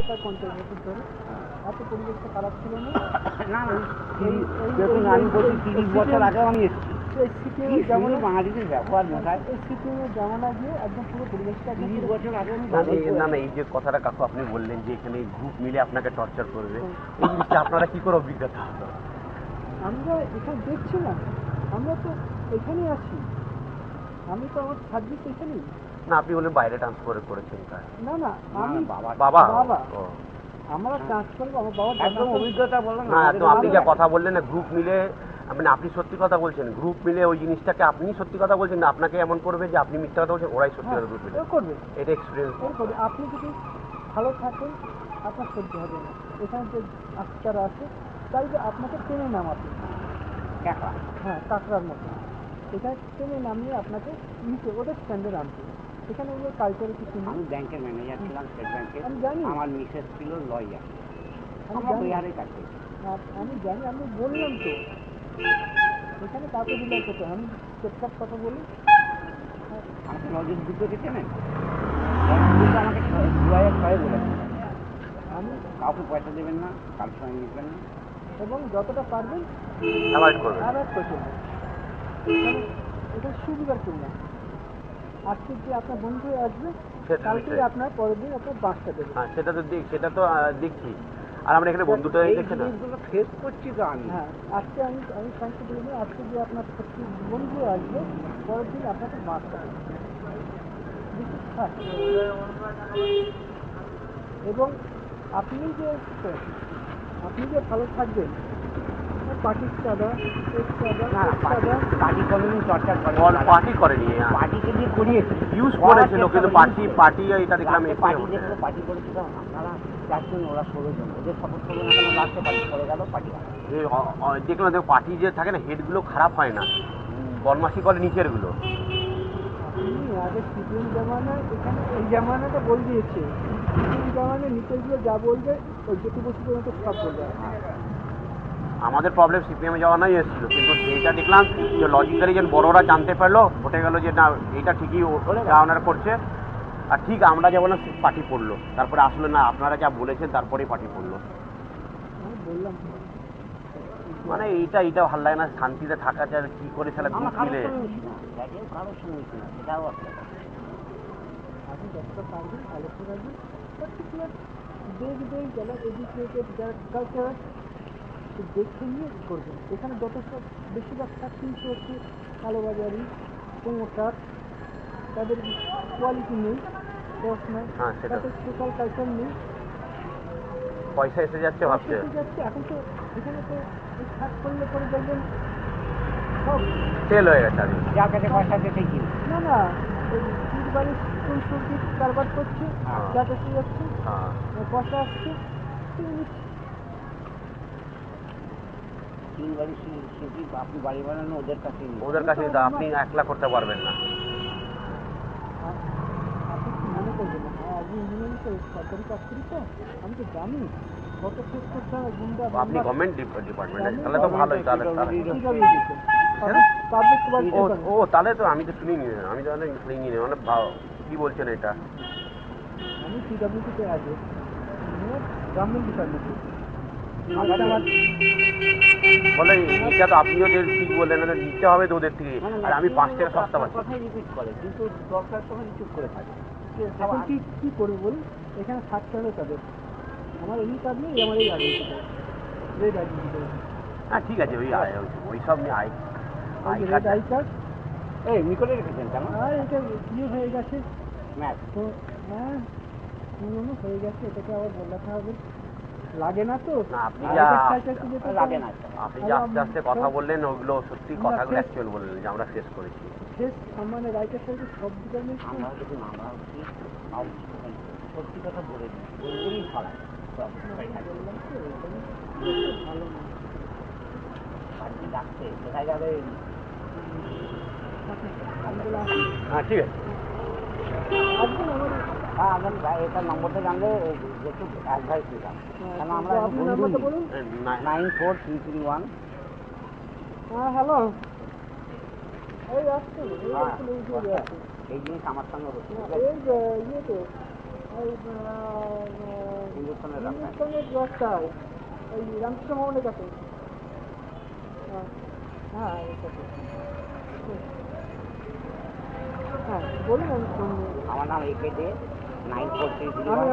প্রায় 50 বছর ধরে। এত পরিবেশটা খারাপ ছিল না। না না দেখুন আমি বলছি 30 বছর আগেও আমি এসেছি। এই সিপিএমের জামানা বাঙালিদের ব্যবহার মশাই, এই সিপিএমের জামানা গিয়ে একদম পুরো পরিবেশটা 30 বছর আগে আমি না না, এই যে কথাটা কাকু আপনি বললেন যে এখানে গ্রুপ মিলে আপনাকে টর্চার করবে, এই জিনিসটা আপনারা কি করে অভিজ্ঞতা হলো? আমরা এখানে দেখছি না, আমরা তো এখানেই আছি, আমি তো আমার সার্ভিস এখানেই। না আপনি বলেন বাইরে ট্রান্সফার করেছেন তাই? না না, আমি বাবা বাবা ও আমরা ট্রান্সফার আমার বাবা একদম অভিজ্ঞতা বললাম না, একদম আপনি যা কথা বললেন না গ্রুপ মিলে, মানে আপনি সত্যি কথা বলছেন, গ্রুপ মিলে ওই জিনিসটাকে আপনি সত্যি কথা বলছেন না, আপনাকে এমন করবে যে আপনি মিথ্যা কথা বলছেন, ওরাই সত্যি কথা গ্রুপ মিলে করবে। এটা এক্সপিরিয়েন্স করবে। আপনি যদি ভালো থাকেন আপনার সহ্য হবে না, এখানে যে আত্মারা আছে তাই যে আপনাকে টেনে নামাবে, হ্যাঁ কাঁকড়ার মতো এখানে টেনে নামিয়ে আপনাকে নিচে ওদের স্ট্যান্ডে নামতে। এখানে ওদের কালচারে কিছু নেই। আমি ব্যাংকের ম্যানেজার ছিলাম, স্টেট ব্যাংকে। আমি জানি, আমার মিসেস ছিল লয়ার, আমি আমরা জানি, বিহারে কাজ করি। আমি জানি, আমি বললাম তো এখানে কাউকে বিলাই করতে। আমি চুপচাপ কথা বলি। আমাকে নজর দুটোকে চেনেন, আমাকে 2006 বলেছে আমি কাউকে পয়সা দেবেন না, কারোর সঙ্গে নিবেন না, এবং যতটা পারবেন অ্যাভয়েড করবেন। অ্যাভয়েড করে চলবেন। এটা সুবিধার কিনা, আজকে যে আপনার বন্ধু আসবে কালকেই আপনার পরের দিন আপনার বাসটা দেবে। হ্যাঁ সেটা তো দেখছি। আর আমরা এখানে বন্ধুটা দেখছি না, ফেস করছি তো আমি। হ্যাঁ আজকে আমি সংখ্যা বলবো, আজকে যে আপনার বন্ধু আসবে পরের দিন আপনাকে বাসটা দেবে। এবং আপনি যে ভালো থাকবেন, পার্টির চাঁদা পার্টি কোনোদিন চর্চা করে পার্টি করেনি, পার্টিকে দিয়ে করিয়েছে, ইউজ করেছিল, কিন্তু পার্টি এটা দেখলাম পার্টি দেখলো, পার্টি করেছিল। আপনারা 4 জন, ওরা 16 জন, ওদের সাপোর্ট করবে না কেন? লাস্টে পার্টি করে গেল, পার্টি দেখলাম যে পার্টি যে থাকে না, হেডগুলো খারাপ হয় না, বদমাশি করে নিচের গুলো। আগে সিপিএম জামানায় এখানে এই জামানাটা বল দিয়েছে, সিপিএম জামানায় নিচের গুলো যা বলবে ওই জ্যোতি বসু পর্যন্ত সব বলবে। আমাদের প্রবলেম সিপিএমে যাওয়া নাই এসেছিল, কিন্তু যেটা দেখলাম যে লজিক্যালি যেন বড়রা জানতে পারলো, ঘটে গেল যে না এইটা ঠিকই ওনারা করছে, আর ঠিক আমরা যাবো না পার্টি পড়লো, তারপরে আসলে না আপনারা যা বলেছেন তারপরেই পার্টি পড়লো। বললাম মানে এইটা ভালো লাগে না, শান্তিতে থাকা যায় কি করে সেটা গ্রুপ মিলে। কারোর সঙ্গে না, সেটাও একটা আপনি যতটা পারবেন আলোচনা রাখবেন, পার্টিকুলার দেখবেন যারা এডুকেটেড, যারা কালচার দেখে নিয়ে করবেন। এখানে যথেষ্ট বেশিরভাগ কিন্তু হচ্ছে কালোবাজারি, প্রমোটার, তাদের কোয়ালিটি নেই, পড়াশোনায়, তাদের সোশ্যাল কালচার নেই, পয়সা এসে যাচ্ছে ভাবছে। এখন তো এখানে তো কাজ করলে পরে দেখবেন সব সেল হয়ে গেছে। আমি যার কাছে পয়সা দিতে কি না বাড়ি স্কুল সবজি কারবার করছে, যাতে যাচ্ছে পয়সা আসছে, 3 বাড়ি সুজি আপনি বাড়ি বানানো ওদের কাছে আপনি একলা করতে পারবেন না। আপনি কি মনে করবেন আজকে ইঞ্জিনিয়ারিং তো সরকারি চাকরি, তো আমি তো জানি কত শেষ করতে হবে গুন্ডা। আপনি গভর্নমেন্ট ডিপার্টমেন্টে, তাহলে তো ভালোই। তাহলে ও তাহলে তো আমি তো শুনিনি, আমি তো শুনিনি, মানে কি বলছেন এটা? আমি পিডব্লিউডিতে আছি, গভর্নমেন্ট ডিপার্টমেন্টে। বলে এটা তো আপনিও যে ঠিক বললেন, নিতে হবে তো ওদের থেকে, আর আমি 5 টাকা সস্তা পাচ্ছি। কথাই রিপিট করে, কিন্তু দরকার সময় চুপ করে থাকে। এখন কি করবে বলুন, এখানে থাকতে হবে তাদের। আমার এমনি কাজ নেই, আমার এই রাজনীতি, এই রাজনীতি। হ্যাঁ ঠিক আছে, ওই সব নিয়ে আই কার্ড এই নিকটে রেখেছেন কেন? এটা ইয়ে হয়ে গেছে, ম্যাচ তো হ্যাঁ পুরোনো হয়ে গেছে, এটাকে আবার বদলাতে হবে, লাগে না তো। আপনি লাগে না, আপনি যে আস্তে আস্তে কথা বললেন, ওগুলো সত্যি কথাগুলো অ্যাকচুয়াল বললেন যে আমরা শেষ করেছি। শেষ মানে রাইটার সাহেব সব ডিপার্টমেন্ট আমরা দেখুন, আমরা হচ্ছি সত্যি কথা বলে দিই, বললেই ছড়ায় সব বললাম তো ভালো না। পার্টি ডাকছে, কোথায় যাবে? হ্যাঁ ঠিক আছে, আসবেন আমার। হ্যাঁ আমি এটার নম্বরটা জানলে একটু অ্যাডভাইস দিতাম, কেন আমরা আপনার নাম্বারটা বলুন। 94331। হ্যাঁ হ্যালো, এই আসছে এই জিনিস আমার সঙ্গে হচ্ছে এই ইয়েতে, এই হিন্দুস্তান হিন্দুস্তানের রাস্তায় ওই রামকৃষ্ণ ভবনের কাছে। হ্যাঁ হ্যাঁ এটাতে। হ্যাঁ বলুন আমি ফোন নিয়ে আমার নাম AKJ 9433। আমি